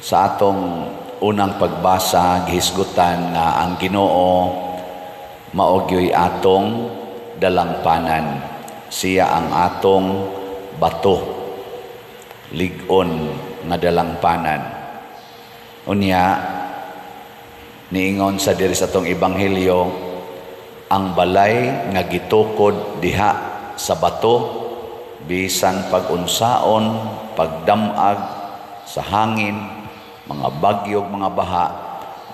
Sa atong unang pagbasa, gihisgutan nga ang Ginoo maogyo'y atong dalangpanan. Siya ang atong bato, lig-on nga dalangpanan. Unya, niingon sa diri sa atong ebanghelyo, ang balay nga gitukod diha sa bato, bisan pag-unsaon, pagdamag sa hangin, mga bagyog, mga baha,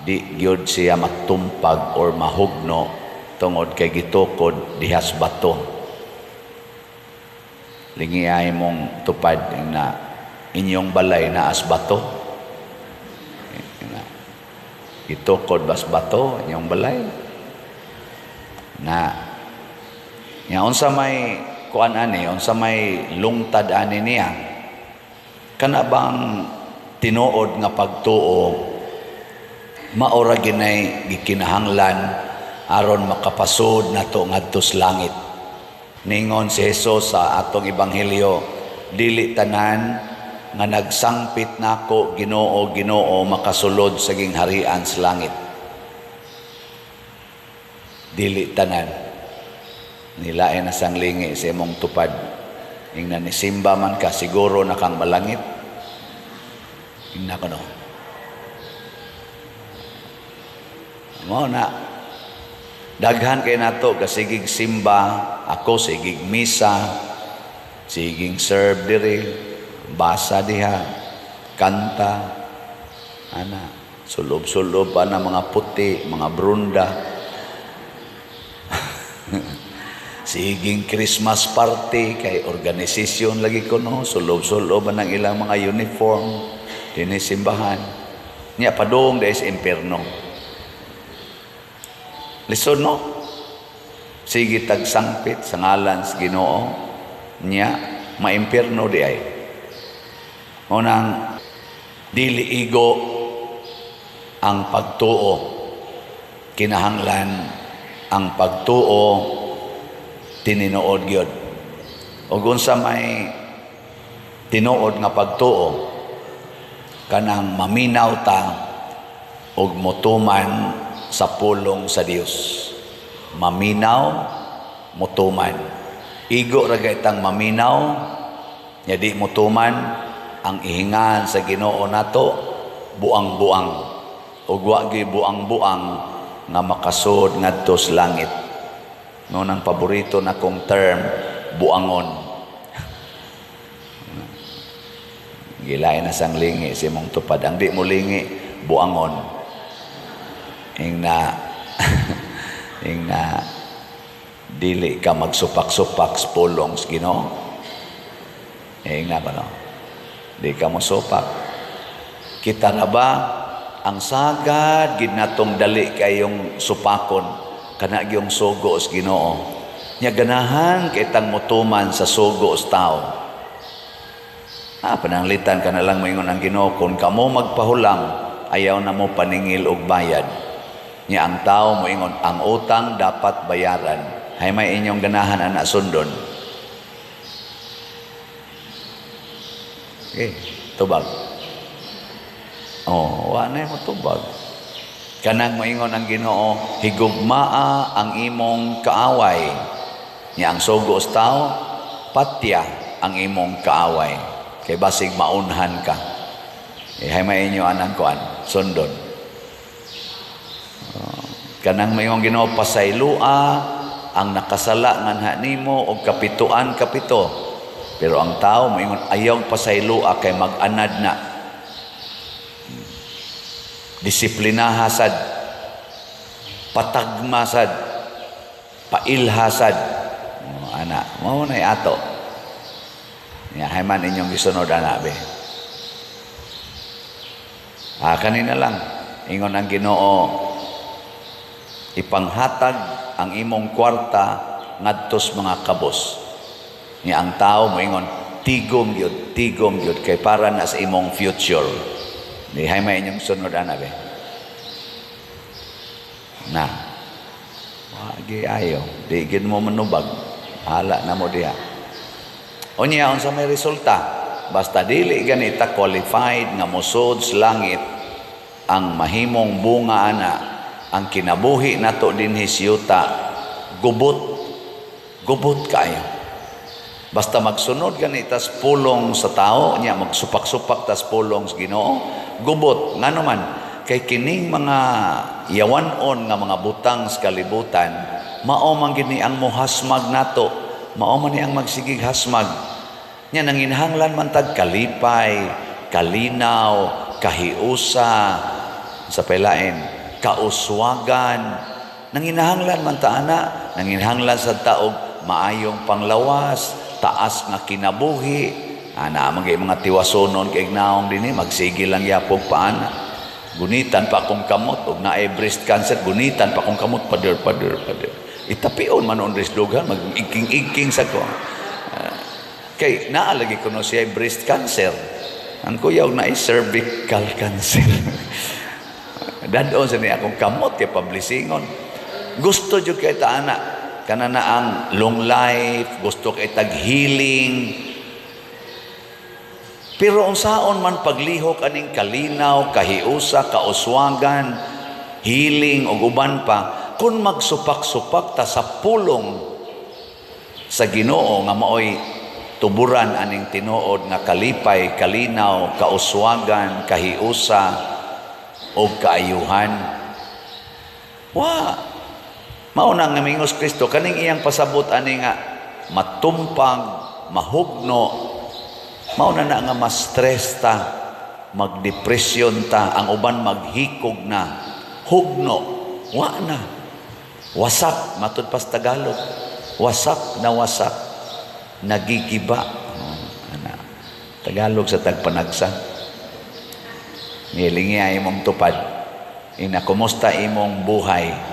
di gyud siya matumpag or mahugno tungod kay gitukod diha sa bato. Lingiay mong tupad na inyong balay na as bato. Gitukod bas bato inyong balay. Na nya unsa may kuan ani, unsa may lungtad ani niya, kana bang tinuod nga pagtuo maura ginay gikinahanglan aron makapasud nato ngadto sa langit. Ningon si Jesus sa atong ebanghelyo, dili tanan nga nagsangpit nako Ginoo Ginoo makasulod sa gingharian sa langit. Dili tanan. Nilain na sang lingi sa imong tupad. Ingnan ni simba man ka, siguro na kang malangit. Ingnan ko no. Mo na. Daghan kay nato kasigig simba, ako sigig misa, sigig serve diri, basa diha, kanta, ana, sulob-sulob pa na mga puti, mga brunda. Siging Christmas party kay organisasyon lagi ko no, sulob-sulob ang ilang mga uniform dinhi simbahan. Nya padung dahil sa impierno. Lisod no? Sige tagsangpit sa ngalan sa Ginoo nya maimpierno di ay. Unang dili igo ang pagtuo. Kinahanglan ang pagtuo tininuod gyud. Ug unsa may tinuod nga pagtuo, kanang maminaw ta ug motuman sa pulong sa Dios. Maminaw, motuman. Igo ra gaytang maminaw, nya di motuman, ang ihingan sa Ginoo nato buang-buang. Ug wa gyud buang-buang nga makasud ngadto sa langit. Noon ang paborito na kong term, buangon. Gilain na sang lingi si mong tupad. Ang di mo lingi, buangon. Ing na dili ka magsupak-supak sa pulong sa Ginoo. Ing na ba no? Di ka mo supak. Kita na ba ang sagad gid natong dali kayong supakon kana gyung sugo sa Ginoo. Nya ganahan kay tang motuman sa sugo sa tao. Pananglitan ka na lang moingon ang Ginoo, kung kamo magpahulam, ayaw na mo paningil og bayad. Nya ang tao moingon, ang utang dapat bayaran. Hay may inyong ganahan ana sundon. Tubag. Wa na mo tubag. Kanang moingon ang Ginoo, higugmaa ang imong kaaway. Nya ang sugo sa tao, patya ang imong kaaway. Kay basig maunhan ka. Hay may inyo anang kuan, sundon. Kanang moingon Ginoo, pasaylua ang nakasala nganha nimo og kapituan kapito. Pero ang tao moingon ayaw pasaylua kay mag-anad na. Disiplinahasad, patagmasad, pailhasad. Ana, mao nay ato. Nya hay man inyong gisunod ana be. Kanina lang ingon ang Ginoo, ipanghatag ang imong kwarta ngadtos mga kabos. Nya ang tao moingon tigom gyud kay para na sa imong future. Di hay may inyong sunod ana be. Na. Wagi ayo, di gid mo manubag. Hala na mo diha. Unya unsa may resulta? basta dili ganita qualified nga musod sa langit ang mahimong bunga ana, ang kinabuhi nato dinhi sa yuta gubot kayo. Basta magsunod ganita sa pulong sa tao niya, magsupak-supak tas pulong sa Ginoo, gubot ngano man kay kining mga yawanon nga mga butang sa kalibutan, mao man gini ang muhasmag nato, mao man ni ang magsigig hasmag. Nya nanginhanglan man tag kalipay, kalinaw, kahiusa, sa pelain, kauswagan. Nanginhanglan man ta ana, nanginhanglan sa taog maayong panglawas, taas nga kinabuhi. Ana magay mga tiwasonon kay naong dinhi magsigil lang yapog paana. Gunitan pa akong kamot og naay breast cancer, gunitan pa akong kamot pader. Itapion man on breast dugan mag-igking sa ko. Kay naalagi ko no siya breast cancer. Ang kuyaw na cervical cancer. Dadon sa niya akong kamot kay publisingon. Gusto jud kay ta ana kanana ang long life, gusto kay tag healing. Pero unsaon man paglihok aning kalinaw, kahiusa, kauswagan, healing ug uban pa, kun magsupak-supak ta sa pulong sa Ginoo nga maoy tuburan aning tinuod nga kalipay, kalinaw, kauswagan, kahiusa o kaayuhan. Mauna nga mingos Kristo kaning iyang pasabot ani nga matumpang, mahugno, mauna na nga ma-stress ta, magdepresyon ta, ang uban maghikog na, hugno, na. Wasak, matud pas Tagalog. Wasak na wasak. Nagigiba. Tagalog sa tagpanagsa. Nilingi ay imong tupad. Kumusta imong buhay?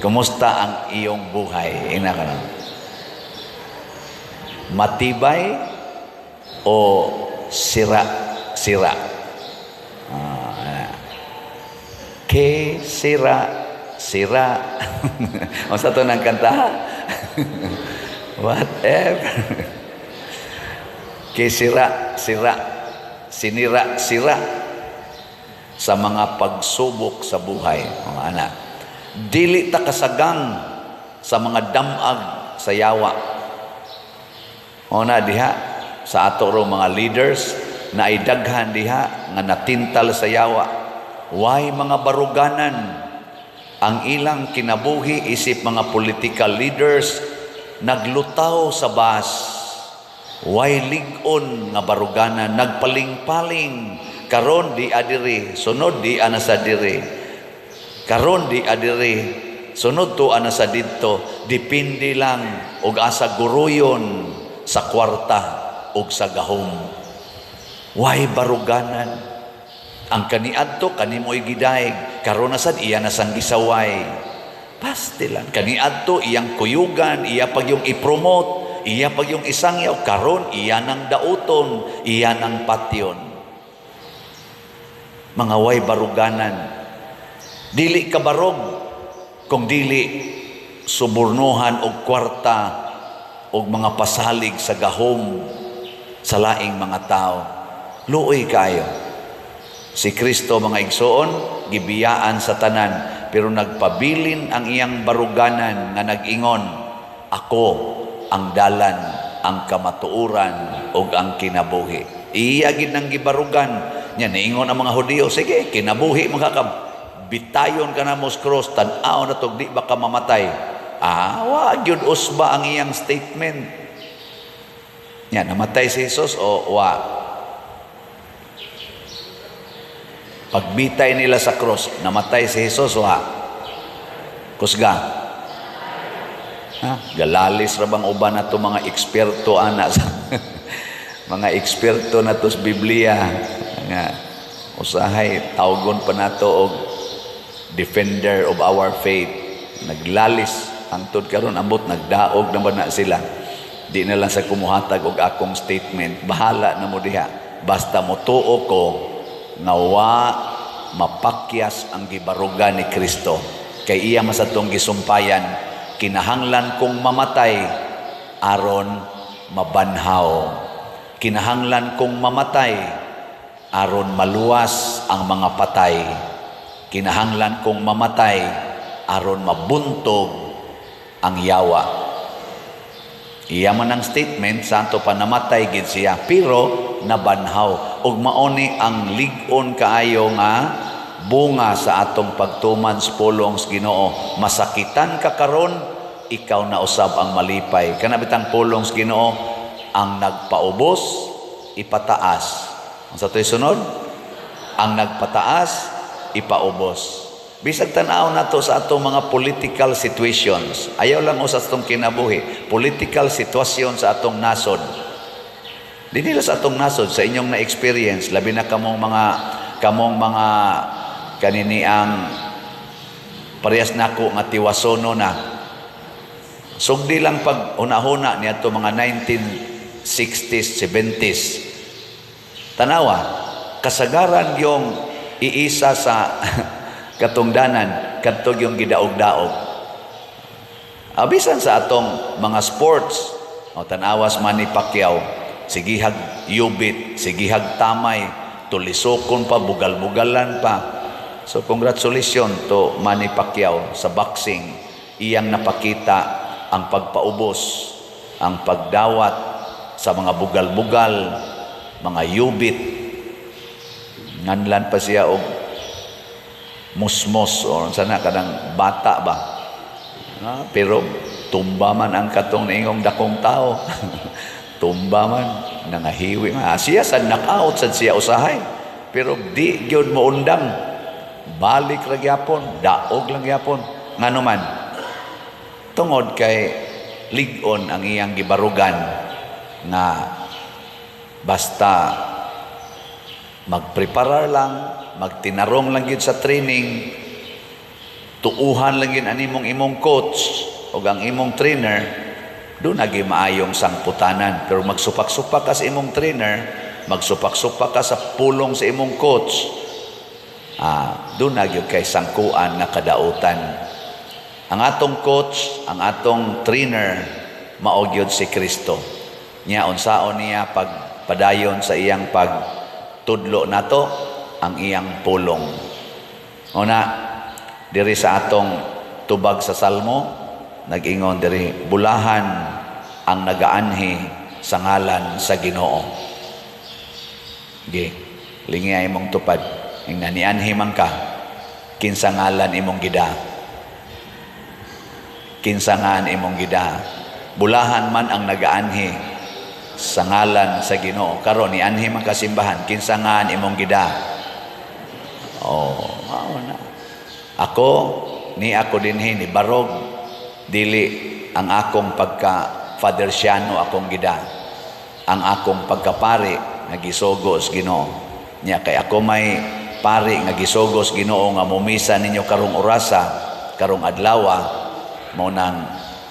Kumusta ang iyong buhay? Matibay o sira-sira? Ke sira-sira. O sa ito ng kanta? Whatever. Ke sira-sira. Sinira-sira sa mga pagsubok sa buhay, mga anak. Dili ta kasagang sa mga damag sa yawa. O na diha sa ato ro mga leaders na idaghan diha nga natintal sa yawa. Why mga baruganan ang ilang kinabuhi isip mga political leaders naglutaw sa bas. Why ligon nga baruganan nagpaling-paling karon di adiri sunod di ana sa diri. Karon di adiri sunod to ana sa didto, dipindi lang og asa guruyon sa kwarta og sa gahom. Why baruganan? Ang kaniadto kanimoy gidayeg, karon na sad iya na sang gisaway. Pastilan kaniadto iyang kuyugan, iya pag yung i-promote, iya pag yung isangyaw, karon iya nang dauton, iya nang patyon. Mga way baruganan. Dili ka barog kung dili subornuhan og kwarta og mga pasalig sa gahom sa laing mga tao. Luoy kayo. Si Kristo mga igsoon, gibiyaan sa tanan, pero nagpabilin ang iyang baruganan nga nag-ingon, ako ang dalan, ang kamatuuran ug ang kinabuhi. Iya gid nang gibarugan. Nya niingon ang mga Hudiyo, sige, kinabuhi makakab. Bitayon ka na mo sa cross, tan-aw na to, di ba ka mamatay? Wag yun usba ang iyang statement. Nya namatay si Jesus o wa? Pagbitay nila sa cross, namatay si Jesus wa? Kusga? Galalis ra bang uban na to mga eksperto ana sa mga eksperto na to sa Biblia nga usahay tawgon pa nato og defender of our faith. Naglalis hangtod karon ambot nagdaog na ba na sila. Di na lang sa kumuhatag og akong statement, bahala na mo diha, basta motuo ko nga wa mapakyas ang gibarugan ni Kristo. Kay iya masatong gisumpayan, kinahanglan kong mamatay aron mabanhaw Kinahanglan kong mamatay aron maluwas ang mga patay. Kinahanglan kong mamatay aron mabuntog ang yawa. Iya man ang statement, santo pa namatay gid siya, pero nabanhaw. Ug mauni ang lig-on kaayo nga bunga sa atong pagtuman sa pulong sa Ginoo. Masakitan ka karon, ikaw na usab ang malipay. Kana bitang pulong sa Ginoo, ang nagpaubos ipataas. Ang sa sunod, ang nagpataas ipaubos. Bisag tanaw nato sa atong mga political situations. Ayaw lang usas atong kinabuhi. Political situation sa atong nasod. Di nila sa atong nasod, sa inyong na-experience, labi na kamong mga kanini ang parehas nako nga tiwasono na. Sugdi lang pag una-huna niya to mga 1960s, 70s. Tanawa, kasagaran yung iisa sa katungdanan, katog yung gidaog-daog. Abisan sa atong mga sports, tanawas Manny Pacquiao, sigihag yubit, sigihag tamay, tulisokon pa, bugal-bugalan pa. So congratulations to Manny Pacquiao sa boxing. Iyang napakita ang pagpaubos, ang pagdawat sa mga bugal-bugal, mga yubit. Nganlan pa siya og musmos o sana kadang bata ba. Pero tumba man ang katong ingong dakong tao. Tumba man, nangahiwi man. Siya sa knockout sad siya usahay. Pero di gyud mo undang. Balik ra gyapon, daog lang gyapon. Ngano man, tungod kay lig-on ang iyang gibarugan na basta magpreparar lang, magtinarong lang yun sa training, tuuhan lang yun ang imong coach o ang imong trainer, doon naging maayong sangputanan. Pero magsupak-supak ka sa imong trainer, magsupak-supak ka sa pulong sa imong coach, doon naging kay sangkuan na kadautan. Ang atong coach, ang atong trainer, maogyod si Kristo. Niya, unsaon niya pagpadayon sa iyang pagtudlo nato, ang iyang pulong. Una, diri sa atong tubag sa Salmo, nag-ingon diri, bulahan ang nagaanhi sa ngalan sa Ginoo. Gi, lingi imong tupad. Ing nanianhi man ka, kinsa ngalan imong gida. Kinsa ngan imong gida. Bulahan man ang nagaanhi sa ngalan sa Ginoo. Karon ni anhi man kasimbahan, kinsa ngan imong gida. Na. Ako dinhi ni barog dili ang akong pagka-Fathersiano akong gida. Ang akong pagkapari nga gisugos Ginoo. Nya kay ako may pari nga gisugos Ginoo nga mumisa ninyo karong orasa, karong adlaw, mao nang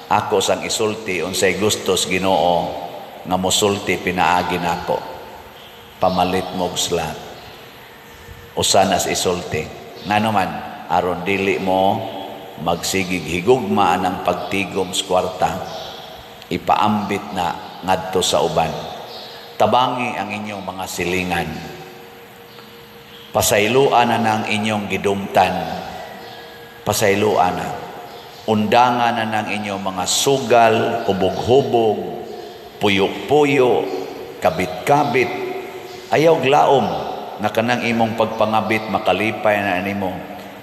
ako sang isulti unsay gustos Ginoo nga mosulti pinaagi nako. Pamalit mo slat. Usanas isulti. Ngano man aron dili mo magsigig higugma ng pagtigom sa kwarta, ipaambit na ngadto sa uban. Tabangi ang inyong mga silingan. Pasayloan na ng inyong gidumtan. Pasayloan na. Undangan na ng inyong mga sugal, hubog-hubog, puyo-puyo, kabit-kabit. Ayaw glaom na kanang imong pagpangabit makalipay na nimo.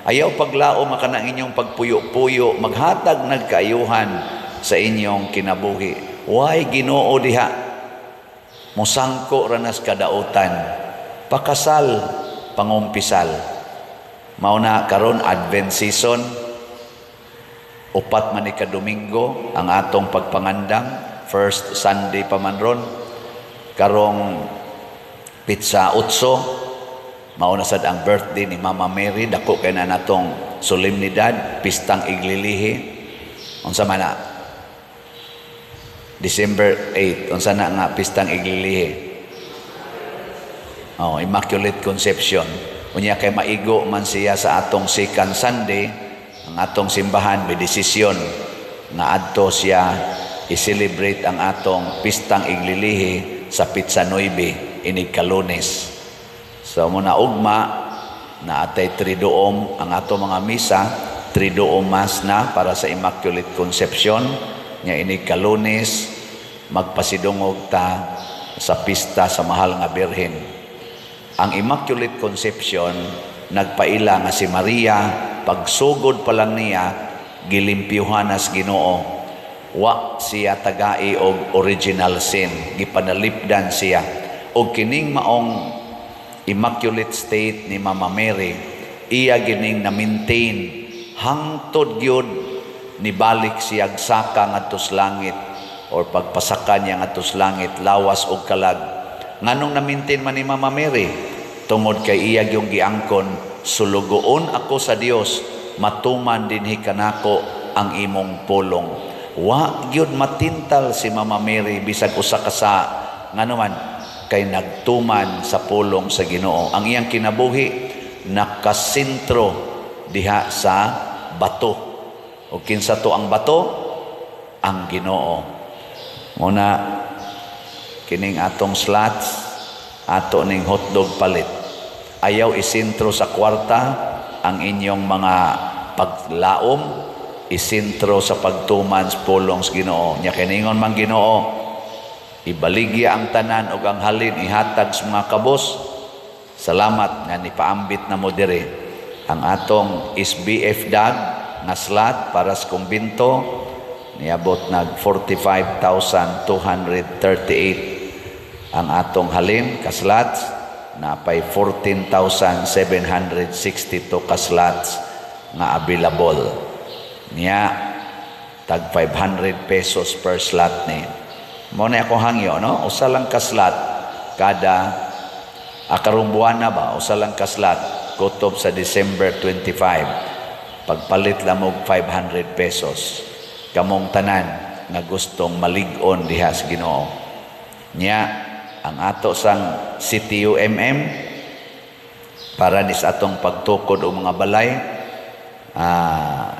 Ayaw paglaom na kanang inyong pagpuyo-puyo, maghatag nagkaayuhan sa inyong kinabuhi. Why Ginoo diha? Musangko ranas kadautan. Pakasal, pangumpisal. Mauna karon Advent season, upat man ka Domingo ang atong pagpangandang, first Sunday pa man ron. Karong Pitsa Utso, mauna sad ang birthday ni Mama Mary, dako kay na natong solemnidad, pistang iglilihi. Unsa man na? December 8, unsa na nga pistang iglilihi? Immaculate Conception. Unya kay maigo man siya sa atong second Sunday, ang atong simbahan may desisyon nga adto siya i-celebrate ang atong pistang iglilihi sa Pizza 9 inig Kalunes. So muna ugma na atay triduom ang ato mga misa, triduom mass na para sa Immaculate Conception nya inig Kalunes magpasidungog ta sa pista sa mahal nga Birhen. Ang Immaculate Conception nagpaila nga si Maria pagsugod pa lang niya gilimpyuhan as Ginoo, wa siya tagai og original sin, gipanalipdan siya og kining maong Immaculate State ni Mama Mary iya gining na maintain hangtod gyud nibalik siya saka ngadto sa langit or pagpasaka niya ngadto sa langit lawas og kalag. Nganong na-maintain man ni Mama Mary? Tungod kay iya yung giangkon, sulugoon ako sa Dios, matuman dinhi kanako ang imong pulong. Wa gyud matintal si Mama Mary bisag usa ka sa nganuman kay nagtuman sa pulong sa Ginoo. Ang iyang kinabuhi nakasentro diha sa bato. O kinsa to ang bato? Ang Ginoo. Muna kining atong slots, ato ning hotdog palit. Ayaw isentro sa kwarta ang inyong mga paglaom, isentro sa pagtuman sa pulong sa Ginoo. Nya kiningon man Ginoo, ibaligya ang tanan ug ang halin ihatag sa mga kabos. Salamat nga nipaambit na mo diri ang atong SBF dag nga slot para sa kumbinto niabot nag 45,238 ang atong halin ka slots na pay 14,762 ka slots nga available niya tag 500 pesos per slot ni mo na ako hangyo no usa lang ka slot kada akarong buwan na ba usa lang ka slot kutob sa December 25 pagpalit lang og 500 pesos kamong tanan nga gustong malig-on diha sa Ginoo nya ang ato sang CTUMM para dis atong pagtukod og mga balay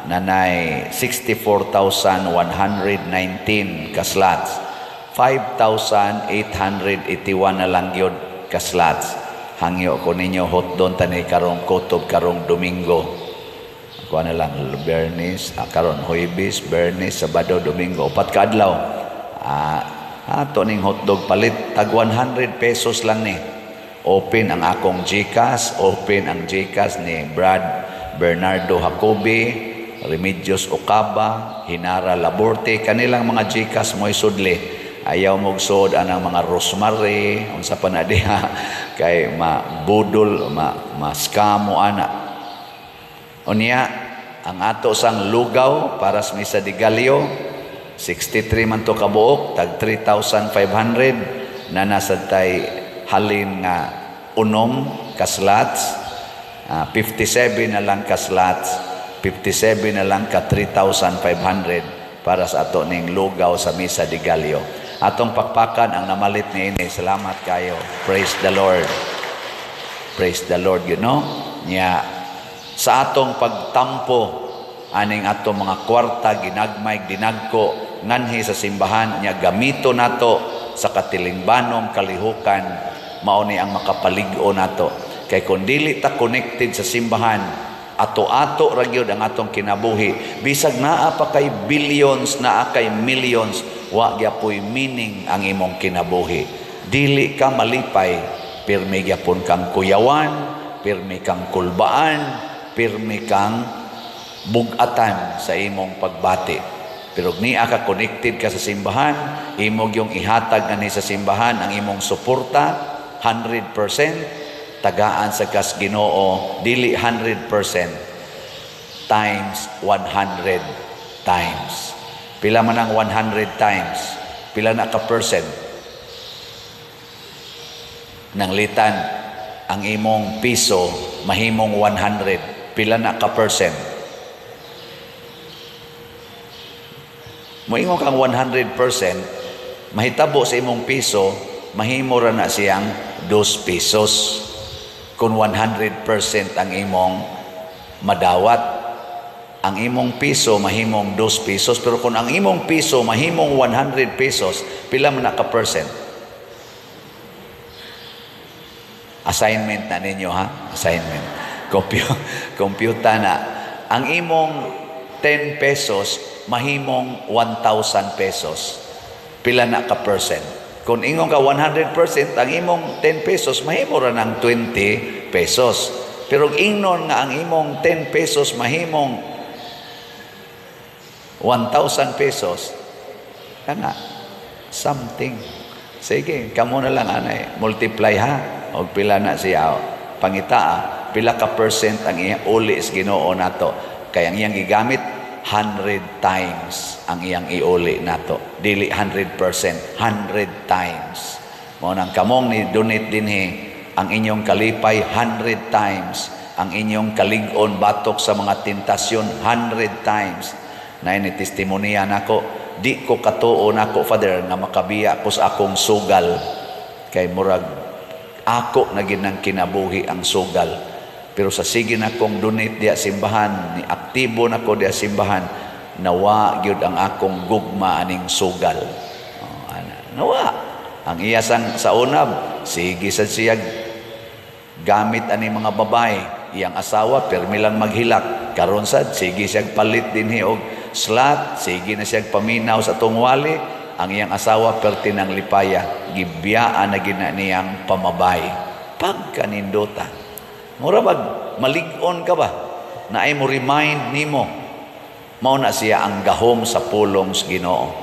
nanay 64,119 ka slots 5,881 na lang yun ka slots hangyo ko ninyo hotdon tanay karong kutob karong Domingo kuha na lang Bernis, karon Huwebes, Bernis, Sabado, Domingo, upat ka adlaw. Ato ning hotdog palit tag 100 pesos lang ni. Open ang akong GCash, open ang GCash ni Brad Bernardo Jacobi, Remedios Ocaba, Hinara Laborte, kanilang mga GCash mo isudli. Ayaw mong sod anang mga rosemary, unsa pa na diha kay mabudol, ma-scam mo ana. Unya, ang ato sang lugaw para sa Misa de Gallo, 63 man to kabuok, tag 3,500 na nasa tay halin nga unom ka slots, 57 na lang ka slots, 57 na lang ka 3,500 para sa ato ning lugaw sa Misa de Gallo. Atong pakpakan ang namalit ni ini. Salamat kayo. Praise the Lord. Praise the Lord, you know. Nya sa atong pagtampo aning atong mga kwarta ginagmay dinagko nganhi sa simbahan nya gamito nato sa katilingbanong kalihukan mao ni ang makapalig-o nato kay kun dili ta connected sa simbahan ato-ato ra gyud ang atong kinabuhi bisag naa pa kay billions naa kay millions wa gyapon meaning ang imong kinabuhi dili ka malipay pirmi gyapon kang kuyawan pirmi kang kulbaan pirmi kang bugatan sa imong pagbati. Pero niya ka connected ka sa simbahan, imong yung ihatag na sa simbahan ang imong suporta 100%, tagaan sa kas Ginoo dili 100% times 100 times. Pila man ang 100 times? Pila na ka percent? Nang litan ang imong piso mahimong 100. Pila na ka percent? Moingon kang 100%, mahitabo sa imong piso, mahimo ra na siyang 2 pesos. Kung 100% ang imong madawat, ang imong piso mahimong 2 pesos. Pero kung ang imong piso mahimong 100 pesos, pila man na ka percent? Assignment na ninyo, ha? Assignment. Computer na. Ang imong 10 pesos, mahimong 1,000 pesos. Pila na ka percent? Kung ingon ka 100%, ang imong 10 pesos, mahimo ra ng 20 pesos. Pero ingnon nga ang imong 10 pesos, mahimong 1,000 pesos, kana, something. Sige, kamo na lang, anay, multiply ha. O pila na siya, pangita, pila ka percent ang iyang uli is Ginoo nato. Kaya ang iyang gigamit, 100 times ang iyang iuli nato. Dili 100%, 100 times. Mo nang kamong ni donate dinhi ang inyong kalipay 100 times, ang inyong kalig-on batok sa mga tentasyon 100 times. Na ini testimonya nako, di ko katuo nako, Father, nga makabiya ko sa akong sugal. Kay murag ako na ginang kinabuhi ang sugal. Pero sa sige na kong donate diya simbahan, ni aktibo na ko diya simbahan, nawa gyud ang akong gugma aning sugal. Nawa. Ang iyasang sa unab, sige sa siya gamit ani mga babae, iyang asawa permi lang maghilak. Karon sad sige siya palit dinhi og slat, sige na siya paminaw sa tungwali, ang iyang asawa perti ng lipaya, gibiyaan na gina niyang pamabay. Pagkanindota. Mura bag malig-on ka ba? Na ay mo remind nimo, mao na siya ang gahom sa pulong sa Ginoo.